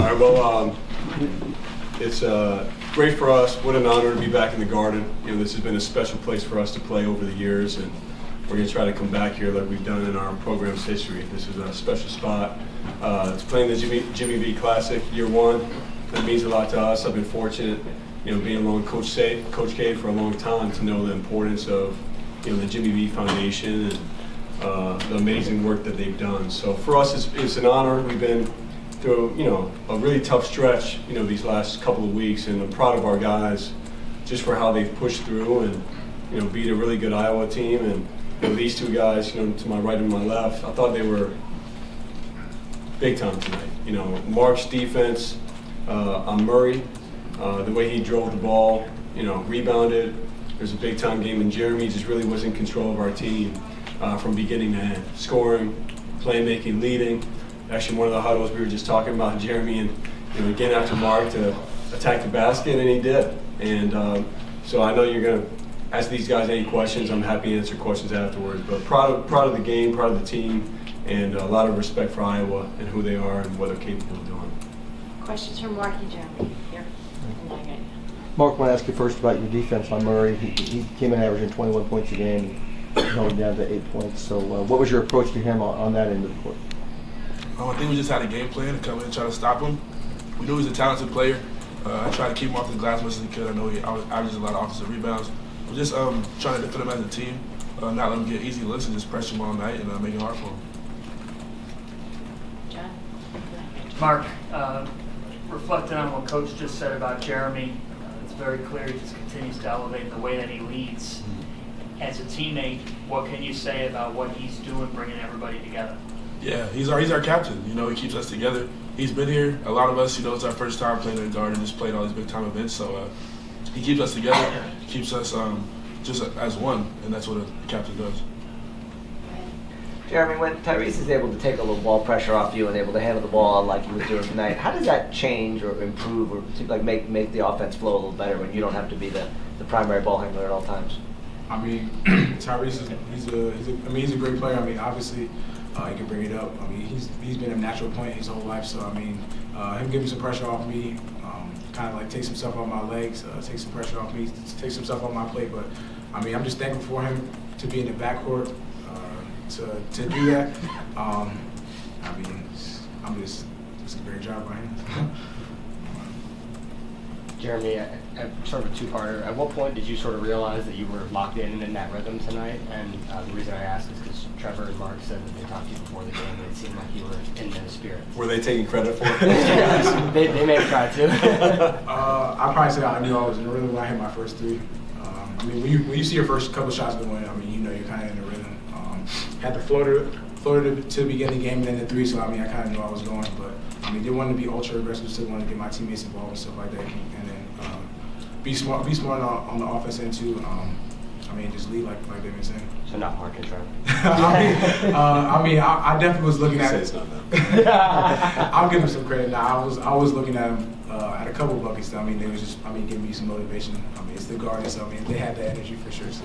right, well, it's great for us. What an honor to be back in the Garden. You know, this has been a special place for us to play over the years, and we're going to try to come back here like we've done in our program's history. This is a special spot. It's playing the Jimmy V Classic, year one. That means a lot to us. I've been fortunate, you know, being along Coach K for a long time to know the importance of, you know, the Jimmy V Foundation and the amazing work that they've done. So for us, it's an honor. We've been through, you know, a really tough stretch, you know, these last couple of weeks, and I'm proud of our guys just for how they've pushed through and, you know, beat a really good Iowa team. And you know, these two guys, you know, to my right and my left, I thought they were big time tonight. You know, Mark's defense on Murray, the way he drove the ball, you know, rebounded. There's a big time game, and Jeremy just really was in control of our team from beginning to end, scoring, playmaking, leading. Actually, one of the huddles we were just talking about Jeremy and, you know, again after Mark to attack the basket, and he did. And so I know you're going to ask these guys any questions. I'm happy to answer questions afterwards. But proud of the game, proud of the team, and a lot of respect for Iowa and who they are and what they're capable of doing. Questions from Mark and Jeremy. Here. Mark, I want to ask you first about your defense on Murray. He came in averaging 21 points a game, held him down to 8 points. So what was your approach to him on that end of the court? I think we just had a game plan to come in and try to stop him. We knew he was a talented player. I tried to keep him off the glass as much as he could. I know he averages a lot of offensive rebounds. We're just trying to defend him as a team, not let him get easy looks and just pressure him all night and make it hard for him. John? Mark, reflecting on what Coach just said about Jeremy, it's very clear he just continues to elevate the way that he leads. As a teammate, what can you say about what he's doing, bringing everybody together? Yeah, he's our captain. You know, he keeps us together. He's been here. A lot of us, you know, it's our first time playing in the Garden, just played all these big time events. So he keeps us together, keeps us just as one, and that's what a captain does. Jeremy, when Tyrese is able to take a little ball pressure off you and able to handle the ball like he was doing tonight, how does that change or improve or like make the offense flow a little better when you don't have to be the primary ball handler at all times? I mean, Tyrese he's a great player. I mean, obviously he can bring it up. I mean, he's been a natural point his whole life. So I mean, him giving some pressure off me, kind of like take some stuff off my legs, take some pressure off me, take some stuff off my plate. But I mean, I'm just thankful for him to be in the backcourt. To do that, I mean, it's a great job by him. Jeremy, sort of a two-parter. At what point did you sort of realize that you were locked in that rhythm tonight? And the reason I ask is because Trevor and Mark said that they talked to you before the game, and it seemed like you were in the spirit. Were they taking credit for it? they may have tried to. I probably say I knew I was in the rhythm when I hit my first three. I mean, when you see your first couple shots going, I mean, you know you're kind of in the rhythm. Had the floater to begin the game and then the three, so I mean I kind of knew I was going, but I mean they wanted to be ultra aggressive, still wanted to get my teammates involved and stuff like that, and then be smart on the offense end too. I mean just lead like they've been saying. So not Mark and Trevor. I definitely was looking at it. It's not that. I'll give him some credit now. I was looking at him at a couple of buckets. I mean they was just giving me some motivation. I mean it's the Garden, so I mean they had the energy for sure. So.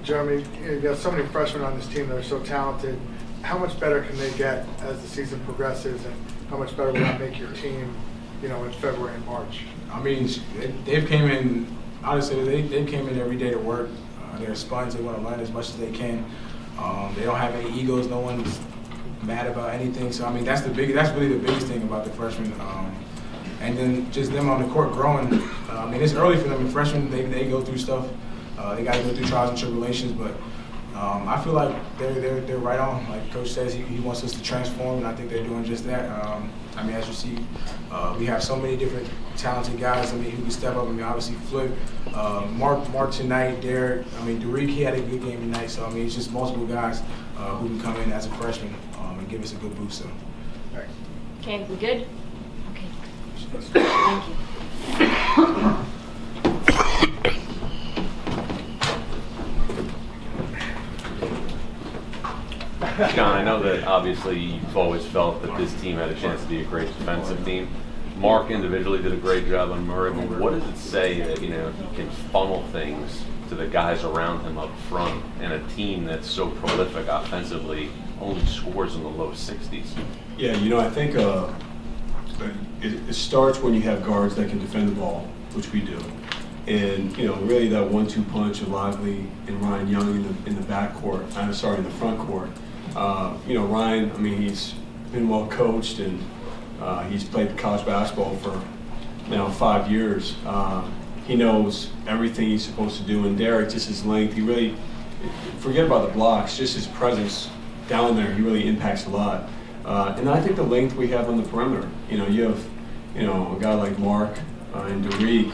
Jeremy, you got so many freshmen on this team that are so talented. How much better can they get as the season progresses, and how much better will that make your team, you know, in February and March? I mean, they've came in. Honestly, they came in every day to work. They're sponges. They want to learn as much as they can. They don't have any egos. No one's mad about anything. So I mean, that's really the biggest thing about the freshmen. And then just them on the court growing. I mean, it's early for them. The freshmen, they go through stuff. They got to go through trials and tribulations, but I feel like they're right on. Like Coach says, he wants us to transform, and I think they're doing just that. I mean, as you see, we have so many different talented guys. I mean, who can step up. I mean, obviously Flip, Mark tonight, Derek. I mean, Derek, he had a good game tonight. So I mean, it's just multiple guys who can come in as a freshman and give us a good boost. So. All right. Okay, we good? Okay. Thank you. Jon, I know that obviously you've always felt that this team had a chance to be a great defensive team. Mark individually did a great job on Murray, but what does it say that, you know, he can funnel things to the guys around him up front, and a team that's so prolific offensively only scores in the low 60s? Yeah, you know, I think it starts when you have guards that can defend the ball, which we do. And, really that 1-2 punch of Lively and Ryan Young in the backcourt, in the front court. Ryan, he's been well coached and he's played college basketball for now 5 years. He knows everything he's supposed to do. And Derek, just his length, he really, forget about the blocks, just his presence down there, he really impacts a lot. And I think the length we have on the perimeter, you have, a guy like Mark and Derek,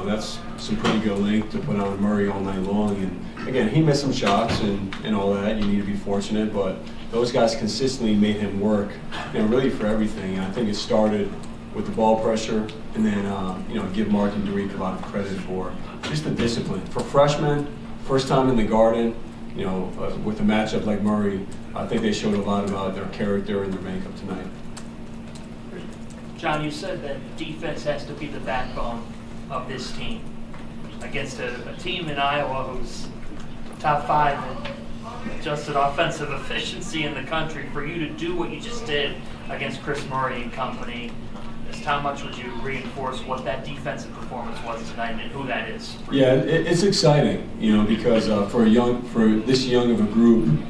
that's some pretty good length to put on Murray all night long. And again, he missed some shots and all that. You need to be fortunate, but those guys consistently made him work, really for everything. And I think it started with the ball pressure, and then give Mark and Derek a lot of credit for just the discipline. For freshmen, first time in the Garden, with a matchup like Murray, I think they showed a lot about their character and their makeup tonight. Jon, you said that defense has to be the backbone of this team against a team in Iowa who's top 5 in adjusted offensive efficiency in the country. For you to do what you just did against Chris Murray and company, just how much would you reinforce what that defensive performance was tonight and who that is? Yeah, it's exciting, because for this young of a group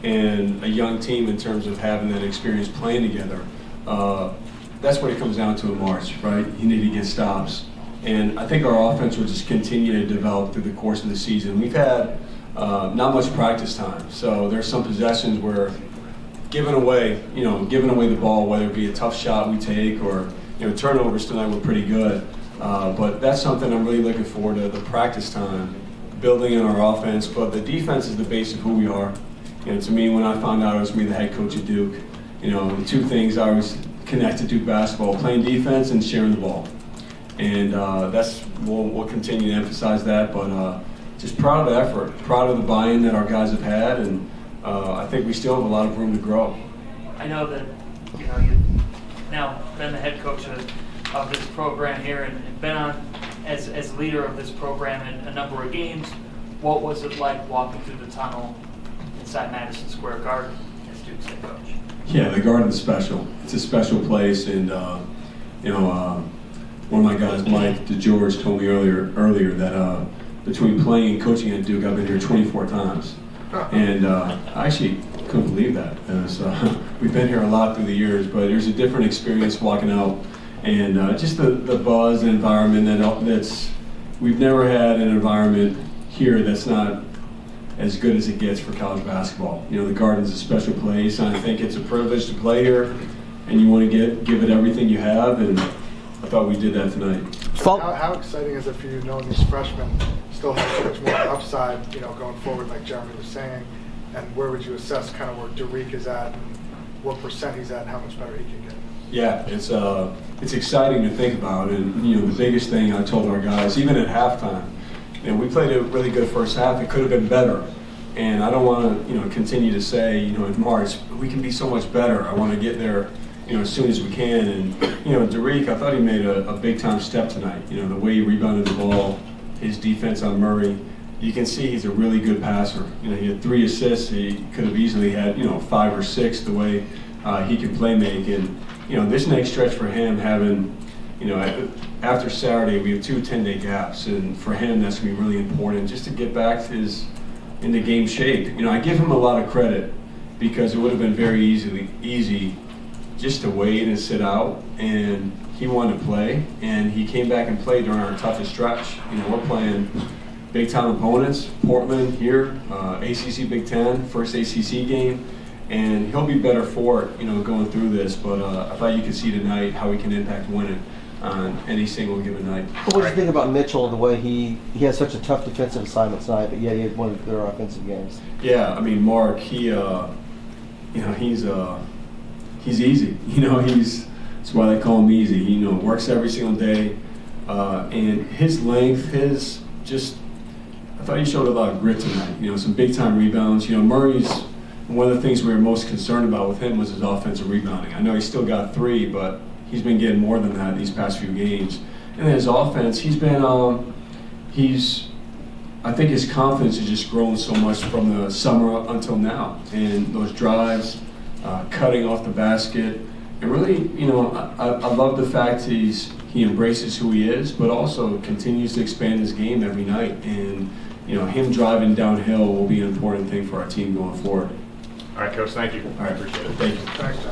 and a young team in terms of having that experience playing together, that's what it comes down to in March, right? You need to get stops. And I think our offense will just continue to develop through the course of the season. We've had not much practice time, so there's some possessions where giving away the ball, whether it be a tough shot we take or turnovers tonight were pretty good. But that's something I'm really looking forward to, the practice time, building in our offense. But the defense is the base of who we are. To me, when I found out I was going to be the head coach at Duke, the two things I was connected to Duke basketball, playing defense and sharing the ball. And we'll continue to emphasize that, but just proud of the effort, proud of the buy-in that our guys have had, and I think we still have a lot of room to grow. I know that you've now been the head coach of this program here and been on as leader of this program in a number of games. What was it like walking through the tunnel inside Madison Square Garden as Duke's head coach? Yeah, the Garden's special. It's a special place, and one of my guys, Mike DeGeorge, told me earlier that between playing and coaching at Duke, I've been here 24 times. And I actually couldn't believe that. We've been here a lot through the years, but there's a different experience walking out. And just the buzz and environment we've never had an environment here that's not as good as it gets for college basketball. The Garden's a special place, and I think it's a privilege to play here, and you want to give it everything you have, and I thought we did that tonight. How exciting is it for you knowing these freshmen still have so much more upside, going forward, like Jeremy was saying, and where would you assess kind of where Derek is at and what % he's at, how much better he can get? Yeah, it's exciting to think about, and the biggest thing I told our guys, even at halftime, we played a really good first half. It could have been better, and I don't want to continue to say in March we can be so much better. I want to get there as soon as we can. And Derek, I thought he made a big time step tonight. The way he rebounded the ball, his defense on Murray. You can see he's a really good passer. He had 3 assists. He could have easily had 5 or 6 the way he can play make. And this next stretch for him, having after Saturday we have 2 10-day gaps, and for him that's going to be really important just to get back to in the game shape. I give him a lot of credit because it would have been very easy just to wait and sit out, and he wanted to play, and he came back and played during our toughest stretch. We're playing big-time opponents, Portland here, ACC Big Ten, first ACC game, and he'll be better for it, going through this. But I thought you could see tonight how he can impact winning on any single given night. What do you think about Mitchell, the way he has such a tough defensive assignment tonight, but yet he had one of their offensive games? Yeah, Mark, he's easy. That's why they call him easy. He works every single day, and his length, I thought he showed a lot of grit tonight. Some big time rebounds. Murray's one of the things we were most concerned about with him was his offensive rebounding. I know he still got 3, but he's been getting more than that these past few games. And then his offense, he's been I think his confidence has just grown so much from the summer until now. And those drives, cutting off the basket, And really, you know, I love the fact he embraces who he is, but also continues to expand his game every night. And, you know, him driving downhill will be an important thing for our team going forward. All right, Coach, thank you. All right, Appreciate it. Thank you. Thanks, John.